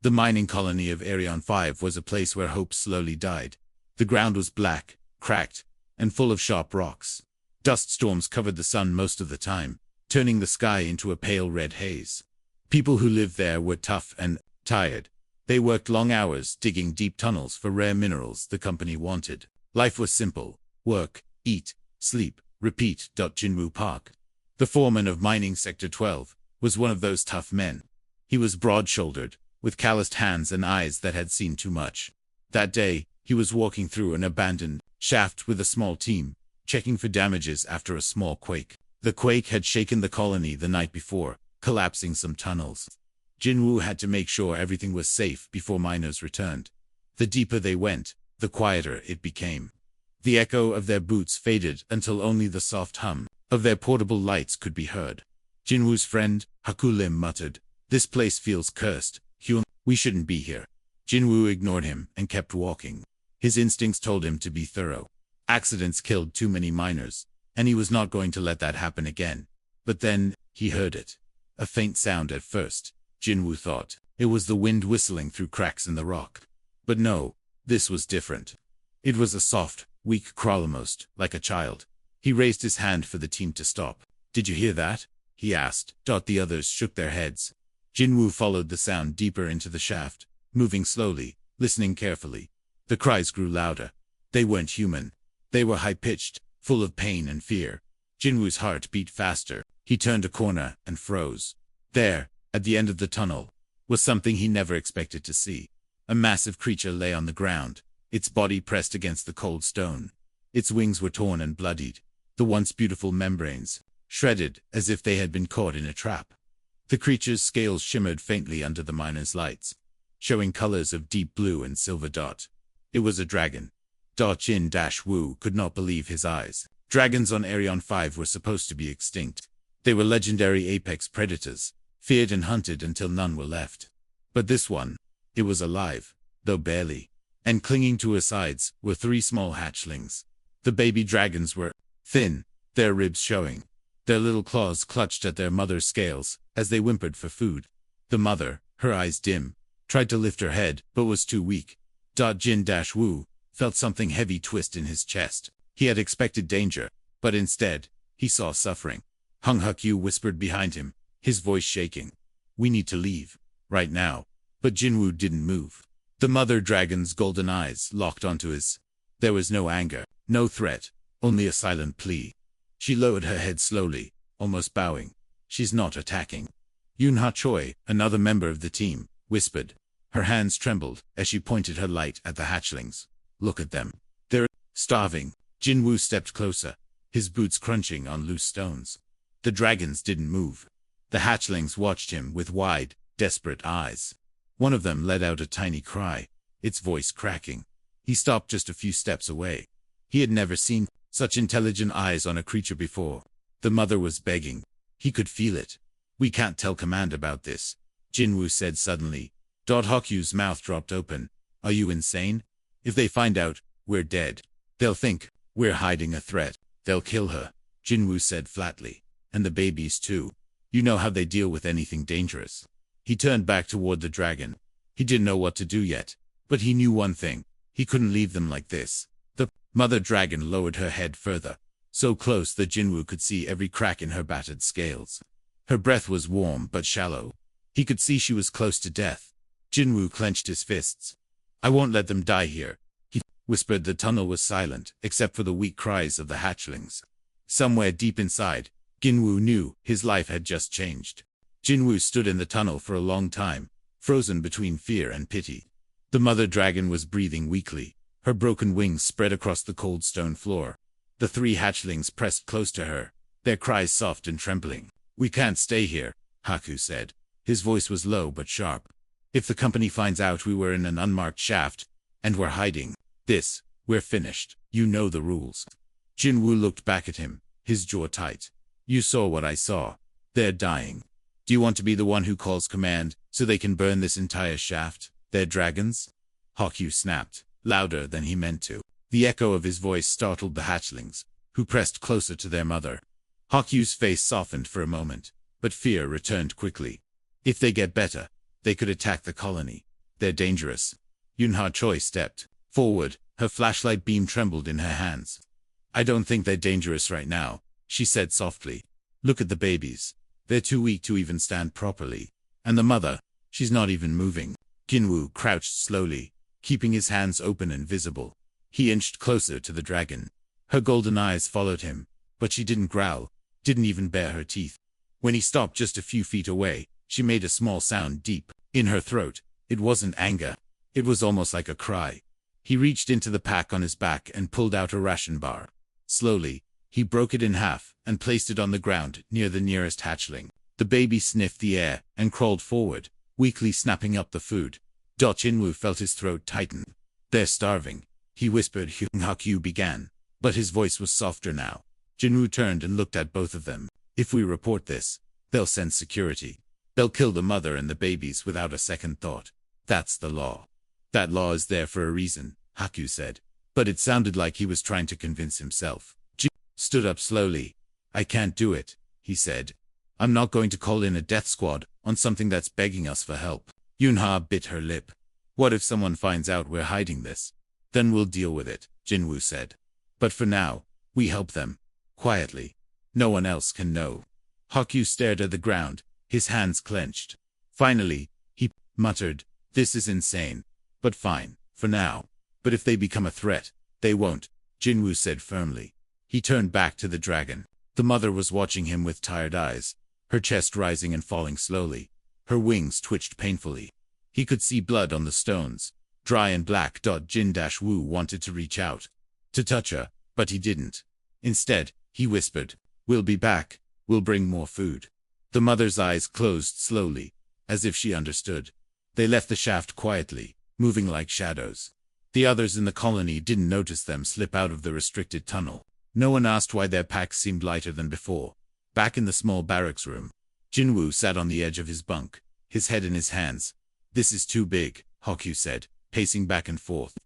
The mining colony of Arion 5 was a place where hope slowly died. The ground was black, cracked, and full of sharp rocks. Dust storms covered the sun most of the time, turning the sky into a pale red haze. People who lived there were tough and tired. They worked long hours digging deep tunnels for rare minerals the company wanted. Life was simple: work, eat, sleep, repeat. Jinwoo Park, the foreman of Mining Sector 12, was one of those tough men. He was broad-shouldered, with calloused hands and eyes that had seen too much. That day, he was walking through an abandoned shaft with a small team, checking for damages after a small quake. The quake had shaken the colony the night before, collapsing some tunnels. Jinwoo had to make sure everything was safe before miners returned. The deeper they went, the quieter it became. The echo of their boots faded until only the soft hum of their portable lights could be heard. Jinwoo's friend, Hakulim, muttered, "This place feels cursed. Hyun, we shouldn't be here." Jinwoo ignored him and kept walking. His instincts told him to be thorough. Accidents killed too many miners, and he was not going to let that happen again. But then, he heard it. A faint sound at first. Jinwoo thought it was the wind whistling through cracks in the rock. But no, this was different. It was a soft, weak crawl, almost like a child. He raised his hand for the team to stop. "Did you hear that?" he asked. The others shook their heads. Jinwoo followed the sound deeper into the shaft, moving slowly, listening carefully. The cries grew louder. They weren't human. They were high-pitched, full of pain and fear. Jinwoo's heart beat faster. He turned a corner and froze. There, at the end of the tunnel, was something he never expected to see. A massive creature lay on the ground, its body pressed against the cold stone. Its wings were torn and bloodied, the once beautiful membranes shredded as if they had been caught in a trap. The creature's scales shimmered faintly under the miners' lights, showing colors of deep blue and silver. It was a dragon. Jin-Woo could not believe his eyes. Dragons on Arion 5 were supposed to be extinct. They were legendary apex predators, feared and hunted until none were left. But this one, it was alive, though barely. And clinging to her sides were 3 small hatchlings. The baby dragons were thin, their ribs showing. Their little claws clutched at their mother's scales as they whimpered for food. The mother, her eyes dim, tried to lift her head, but was too weak. Jin-Woo felt something heavy twist in his chest. He had expected danger, but instead, he saw suffering. Hung Huk-yu whispered behind him, his voice shaking. "We need to leave, right now." But Jinwoo didn't move. The mother dragon's golden eyes locked onto his. There was no anger, no threat, only a silent plea. She lowered her head slowly, almost bowing. "She's not attacking." Yoon Ha-choi, another member of the team, whispered. Her hands trembled as she pointed her light at the hatchlings. "Look at them. They're starving." Jinwoo stepped closer, his boots crunching on loose stones. The dragons didn't move. The hatchlings watched him with wide, desperate eyes. One of them let out a tiny cry, its voice cracking. He stopped just a few steps away. He had never seen such intelligent eyes on a creature before. The mother was begging. He could feel it. "We can't tell command about this," Jinwoo said suddenly. Hok-yu's mouth dropped open. "Are you insane? If they find out, we're dead. They'll think we're hiding a threat. They'll kill her," Jinwoo said flatly. "And the babies too. You know how they deal with anything dangerous." He turned back toward the dragon. He didn't know what to do yet, but he knew one thing. He couldn't leave them like this. The mother dragon lowered her head further, so close that Jinwoo could see every crack in her battered scales. Her breath was warm but shallow. He could see she was close to death. Jinwoo clenched his fists. "I won't let them die here," he whispered. The tunnel was silent, except for the weak cries of the hatchlings. Somewhere deep inside, Jinwoo knew his life had just changed. Jinwoo stood in the tunnel for a long time, frozen between fear and pity. The mother dragon was breathing weakly, her broken wings spread across the cold stone floor. The 3 hatchlings pressed close to her, their cries soft and trembling. "We can't stay here," Haku said. His voice was low but sharp. "If the company finds out we were in an unmarked shaft, and we're hiding we're finished. You know the rules." Jinwoo looked back at him, his jaw tight. "You saw what I saw. They're dying. Do you want to be the one who calls command, so they can burn this entire shaft? They're dragons?" Hok-yu snapped, louder than he meant to. The echo of his voice startled the hatchlings, who pressed closer to their mother. Hok-yu's face softened for a moment, but fear returned quickly. If they get better, they could attack the colony. They're dangerous. Yunha Choi stepped forward. Her flashlight beam trembled in her hands. I don't think they're dangerous right now, she said softly. Look at the babies. They're too weak to even stand properly. And the mother, she's not even moving. Jinwoo crouched slowly, keeping his hands open and visible. He inched closer to the dragon. Her golden eyes followed him, but she didn't growl, didn't even bare her teeth. When he stopped just a few feet away, she made a small sound deep in her throat. It wasn't anger. It was almost like a cry. He reached into the pack on his back and pulled out a ration bar. Slowly, he broke it in half and placed it on the ground near the nearest hatchling. The baby sniffed the air and crawled forward, weakly snapping up the food. Jinwoo felt his throat tighten. They're starving, he whispered. Hyung-Hakyu began, but his voice was softer now. Jinwoo turned and looked at both of them. If we report this, they'll send security. They'll kill the mother and the babies without a second thought. That's the law. That law is there for a reason, Hakyu said. But it sounded like he was trying to convince himself. Jinwoo stood up slowly. I can't do it, he said. I'm not going to call in a death squad on something that's begging us for help. Yunha bit her lip. What if someone finds out we're hiding this? Then we'll deal with it, Jinwoo said. But for now, we help them. Quietly. No one else can know. Hakyu stared at the ground, his hands clenched. Finally, he muttered, this is insane. But fine, for now. But if they become a threat, they won't, Jinwoo said firmly. He turned back to the dragon. The mother was watching him with tired eyes, her chest rising and falling slowly. Her wings twitched painfully. He could see blood on the stones, dry and black. Jin-Woo wanted to reach out, to touch her, but he didn't. Instead, he whispered, we'll be back, we'll bring more food. The mother's eyes closed slowly, as if she understood. They left the shaft quietly, moving like shadows. The others in the colony didn't notice them slip out of the restricted tunnel. No one asked why their packs seemed lighter than before. Back in the small barracks room, Jinwoo sat on the edge of his bunk, his head in his hands. This is too big, Hakyu said, pacing back and forth.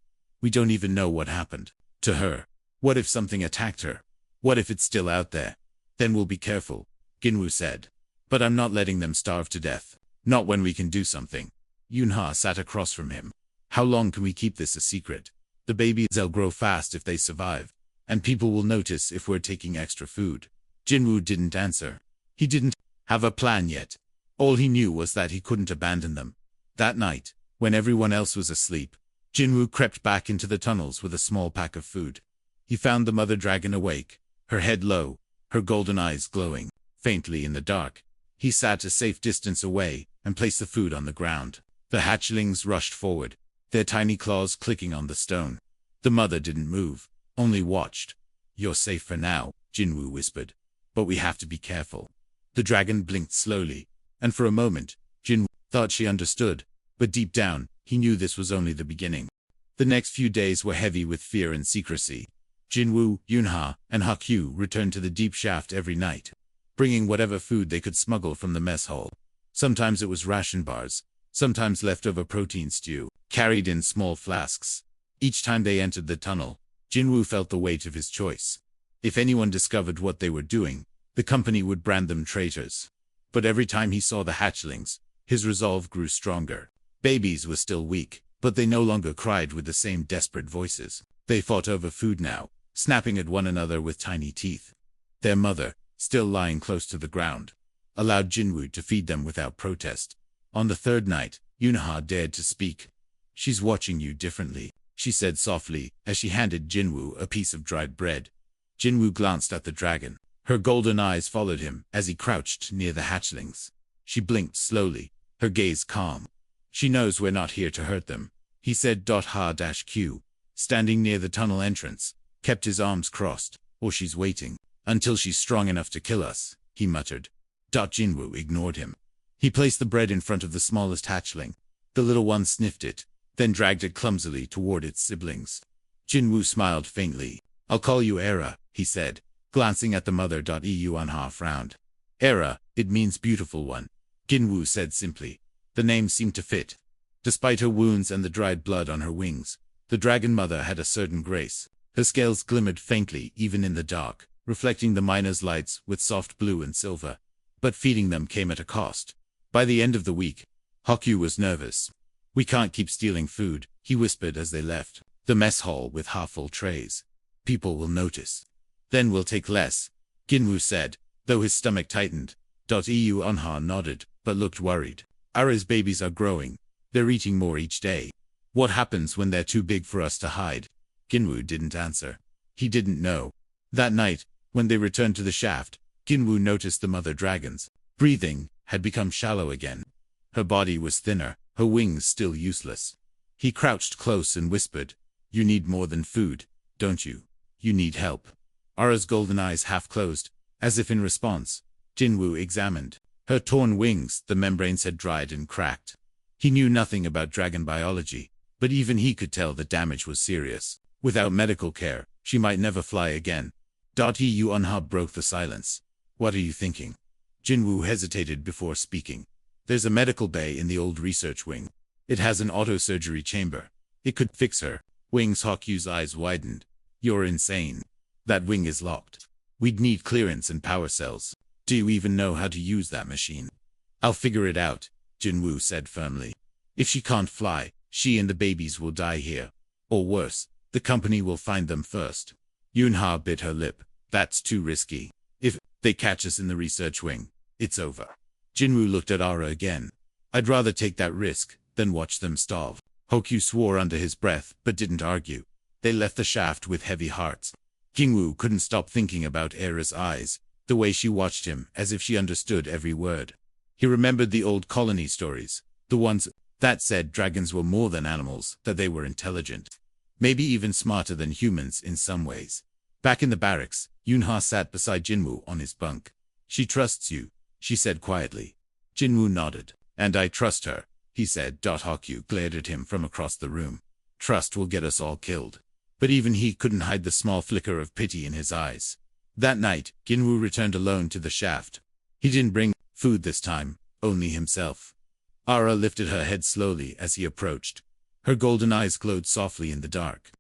We don't even know what happened to her. What if something attacked her? What if it's still out there? Then we'll be careful, Jinwoo said. But I'm not letting them starve to death. Not when we can do something. Yunha sat across from him. How long can we keep this a secret? The babies'll grow fast if they survive, and people will notice if we're taking extra food. Jinwoo didn't answer. He didn't have a plan yet. All he knew was that he couldn't abandon them. That night, when everyone else was asleep, Jinwoo crept back into the tunnels with a small pack of food. He found the mother dragon awake, her head low, her golden eyes glowing faintly in the dark. He sat a safe distance away and placed the food on the ground. The hatchlings rushed forward, their tiny claws clicking on the stone. The mother didn't move, only watched. You're safe for now, Jinwoo whispered. But we have to be careful. The dragon blinked slowly, and for a moment, Jinwoo thought she understood, but deep down, he knew this was only the beginning. The next few days were heavy with fear and secrecy. Jinwoo, Yunha, and Hakyu returned to the deep shaft every night, bringing whatever food they could smuggle from the mess hall. Sometimes it was ration bars, sometimes leftover protein stew, carried in small flasks. Each time they entered the tunnel, Jinwoo felt the weight of his choice. If anyone discovered what they were doing, the company would brand them traitors. But every time he saw the hatchlings, his resolve grew stronger. Babies were still weak, but they no longer cried with the same desperate voices. They fought over food now, snapping at one another with tiny teeth. Their mother, still lying close to the ground, allowed Jinwoo to feed them without protest. On the third night, Yunha dared to speak. She's watching you differently, she said softly, as she handed Jinwoo a piece of dried bread. Jinwoo glanced at the dragon. Her golden eyes followed him as he crouched near the hatchlings. She blinked slowly, her gaze calm. She knows we're not here to hurt them, he said. Ha-Q, standing near the tunnel entrance, kept his arms crossed. Or she's waiting until she's strong enough to kill us, he muttered. Jinwoo ignored him. He placed the bread in front of the smallest hatchling. The little one sniffed it, then dragged it clumsily toward its siblings. Jinwoo smiled faintly. I'll call you Era, he said, glancing at the mother. Yunha frowned. Era, it means beautiful one, Jinwoo said simply. The name seemed to fit. Despite her wounds and the dried blood on her wings, the dragon mother had a certain grace. Her scales glimmered faintly even in the dark, reflecting the miner's lights with soft blue and silver. But feeding them came at a cost. By the end of the week, Hakyu was nervous. We can't keep stealing food, he whispered as they left the mess hall with half-full trays. People will notice. Then we'll take less, Ginwu said, though his stomach tightened. EU Unha nodded, but looked worried. Ara's babies are growing. They're eating more each day. What happens when they're too big for us to hide? Ginwu didn't answer. He didn't know. That night, when they returned to the shaft, Ginwu noticed the mother dragon's breathing had become shallow again. Her body was thinner, her wings still useless. He crouched close and whispered, "You need more than food, don't you? You need help." Ara's golden eyes half closed, as if in response. Jinwu examined her torn wings. The membranes had dried and cracked. He knew nothing about dragon biology, but even he could tell the damage was serious. Without medical care, she might never fly again. EU Unha broke the silence. "What are you thinking?" Jinwu hesitated before speaking. "There's a medical bay in the old research wing. It has an auto-surgery chamber. It could fix her." Wings Hokyu's eyes widened. "You're insane. That wing is locked. We'd need clearance and power cells. Do you even know how to use that machine?" "I'll figure it out," Jinwu said firmly. "If she can't fly, she and the babies will die here. Or worse, the company will find them first." Yunha bit her lip. "That's too risky. If they catch us in the research wing, it's over." Jinwu looked at Ara again. "I'd rather take that risk than watch them starve." Hokyu swore under his breath, but didn't argue. They left the shaft with heavy hearts. Ginwu couldn't stop thinking about Era's eyes, the way she watched him as if she understood every word. He remembered the old colony stories, the ones that said dragons were more than animals, that they were intelligent. Maybe even smarter than humans in some ways. Back in the barracks, Yunha sat beside Jinwu on his bunk. "She trusts you," she said quietly. Jinwu nodded. "And I trust her," he said. Hokyu glared at him from across the room. "Trust will get us all killed." But even he couldn't hide the small flicker of pity in his eyes. That night, Ginwu returned alone to the shaft. He didn't bring food this time, only himself. Ara lifted her head slowly as he approached. Her golden eyes glowed softly in the dark.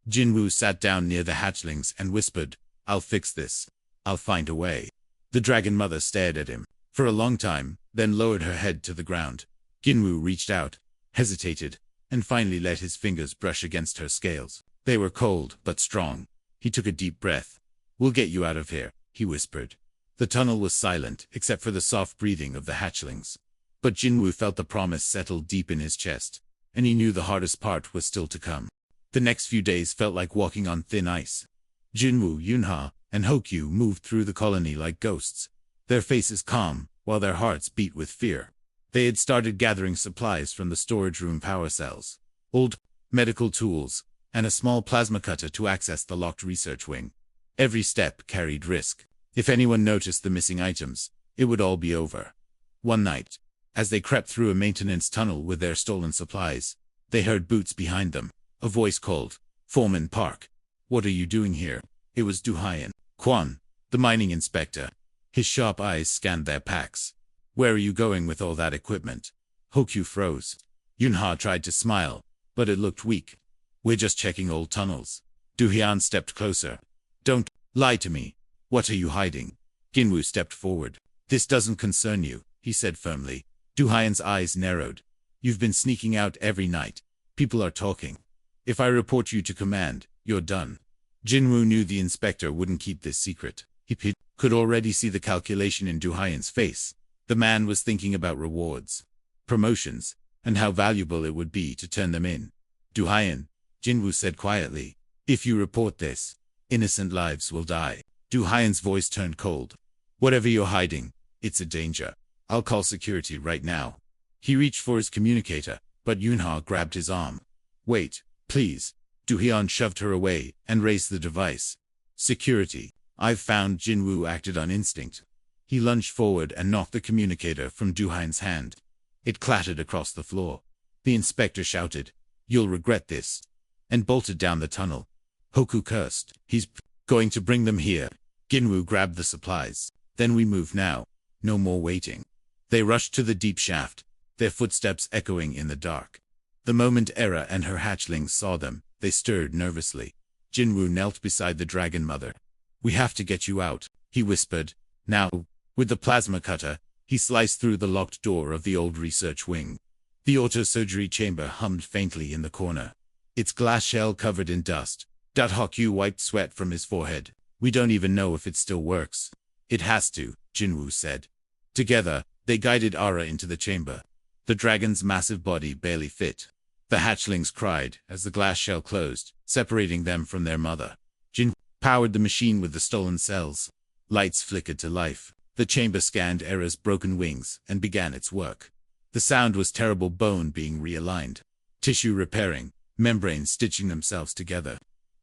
Jinwu sat down near the hatchlings and whispered, "I'll fix this. I'll find a way." The dragon mother stared at him for a long time, then lowered her head to the ground. Ginwu reached out, hesitated, and finally let his fingers brush against her scales. They were cold, but strong. He took a deep breath. "We'll get you out of here," he whispered. The tunnel was silent, except for the soft breathing of the hatchlings. But Jinwu felt the promise settle deep in his chest, and he knew the hardest part was still to come. The next few days felt like walking on thin ice. Jinwu, Yunha, and Hokyu moved through the colony like ghosts, their faces calm, while their hearts beat with fear. They had started gathering supplies from the storage room power cells, old medical tools, and a small plasma cutter to access the locked research wing. Every step carried risk. If anyone noticed the missing items, it would all be over. One night, as they crept through a maintenance tunnel with their stolen supplies, they heard boots behind them. A voice called, "Foreman Park. What are you doing here?" It was Duhayan Quan, the mining inspector. His sharp eyes scanned their packs. "Where are you going with all that equipment?" Hokyu froze. Yunha tried to smile, but it looked weak. "We're just checking old tunnels." Duhayan stepped closer. "Don't lie to me. What are you hiding?" Ginwu stepped forward. "This doesn't concern you," he said firmly. Duhayan's eyes narrowed. "You've been sneaking out every night. People are talking. If I report you to command, you're done." Jinwu knew the inspector wouldn't keep this secret. He could already see the calculation in Duhayan's face. The man was thinking about rewards, promotions, and how valuable it would be to turn them in. "Duhayan," Jinwu said quietly, "if you report this, innocent lives will die." Duhayan's voice turned cold. "Whatever you're hiding, it's a danger. I'll call security right now." He reached for his communicator, but Yunha grabbed his arm. "Wait, please." Duhayan shoved her away and raised the device. "Security. I've found." Jinwu acted on instinct. He lunged forward and knocked the communicator from Duhayan's hand. It clattered across the floor. The inspector shouted, "You'll regret this," and bolted down the tunnel. Hokyu cursed. "He's going to bring them here." Ginwu grabbed the supplies. "Then we move now. No more waiting." They rushed to the deep shaft, their footsteps echoing in the dark. The moment Era and her hatchlings saw them, they stirred nervously. Jinwu knelt beside the dragon mother. "We have to get you out," he whispered. Now, with the plasma cutter, he sliced through the locked door of the old research wing. The auto-surgery chamber hummed faintly in the corner. Its glass shell covered in dust. Hokyu wiped sweat from his forehead. We don't even know if it still works. It has to, Jinwoo said. Together, they guided Ara into the chamber. The dragon's massive body barely fit. The hatchlings cried as the glass shell closed, separating them from their mother. Jinwoo powered the machine with the stolen cells. Lights flickered to life. The chamber scanned Ara's broken wings and began its work. The sound was terrible bone being realigned. Tissue repairing, membranes stitching themselves together.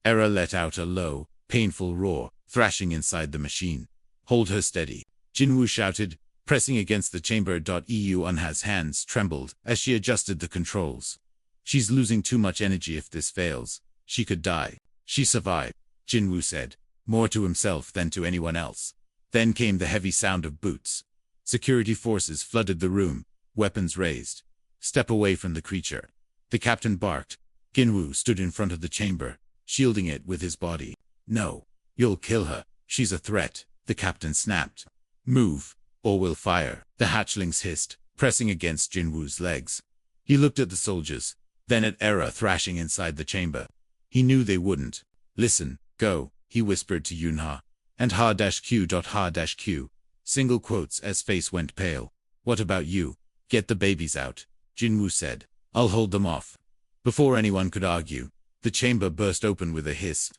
Ara let out a low, painful roar, thrashing inside the machine. Hold her steady, Jinwoo shouted, pressing against the chamber. Eunha's hands trembled as she adjusted the controls. She's losing too much energy. If this fails, she could die. She survived, Jinwoo said, more to himself than to anyone else. Then came the heavy sound of boots. Security forces flooded the room, weapons raised. Step away from the creature, the captain barked. Jinwoo stood in front of the chamber, shielding it with his body. No, you'll kill her. She's a threat, the captain snapped. Move, or we'll fire, the hatchlings hissed, pressing against Jinwoo's legs. He looked at the soldiers, then at Ara thrashing inside the chamber. He knew they wouldn't. Listen, go, he whispered to Yunha. And ha-q.ha-q. Single quotes as face went pale. What about you? Get the babies out, Jinwoo said. I'll hold them off. Before anyone could argue, the chamber burst open with a hiss.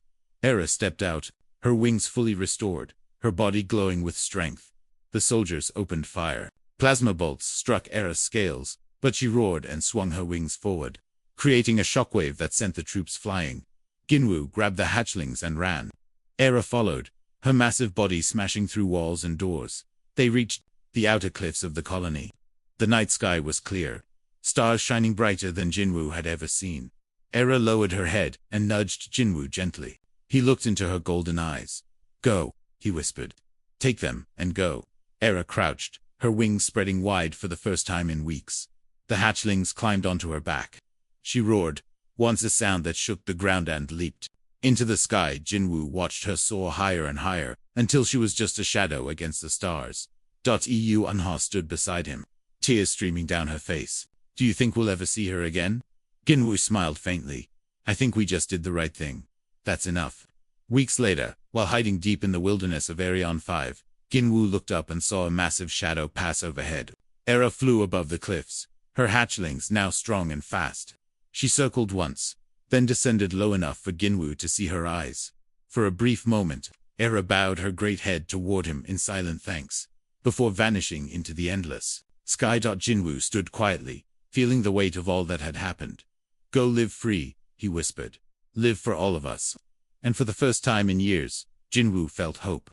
Ara stepped out, her wings fully restored, her body glowing with strength. The soldiers opened fire. Plasma bolts struck Ara's scales, but she roared and swung her wings forward, creating a shockwave that sent the troops flying. Jinwoo grabbed the hatchlings and ran. Ara followed, her massive body smashing through walls and doors. They reached the outer cliffs of the colony. The night sky was clear, stars shining brighter than Jinwoo had ever seen. Ara lowered her head and nudged Jinwoo gently. He looked into her golden eyes. Go, he whispered. Take them, and go. Ara crouched, her wings spreading wide for the first time in weeks. The hatchlings climbed onto her back. She roared, once a sound that shook the ground, and leaped. Into the sky. Jinwoo watched her soar higher and higher, until she was just a shadow against the stars. Eunha stood beside him, tears streaming down her face. Do you think we'll ever see her again? Jinwoo smiled faintly. I think we just did the right thing. That's enough. Weeks later, while hiding deep in the wilderness of Arion 5, Jinwoo looked up and saw a massive shadow pass overhead. Ara flew above the cliffs, her hatchlings now strong and fast. She circled once, then descended low enough for Jinwoo to see her eyes. For a brief moment, Ara bowed her great head toward him in silent thanks, before vanishing into the endless sky. Jinwoo stood quietly, feeling the weight of all that had happened. Go live free, he whispered. Live for all of us. And for the first time in years, Jinwoo felt hope.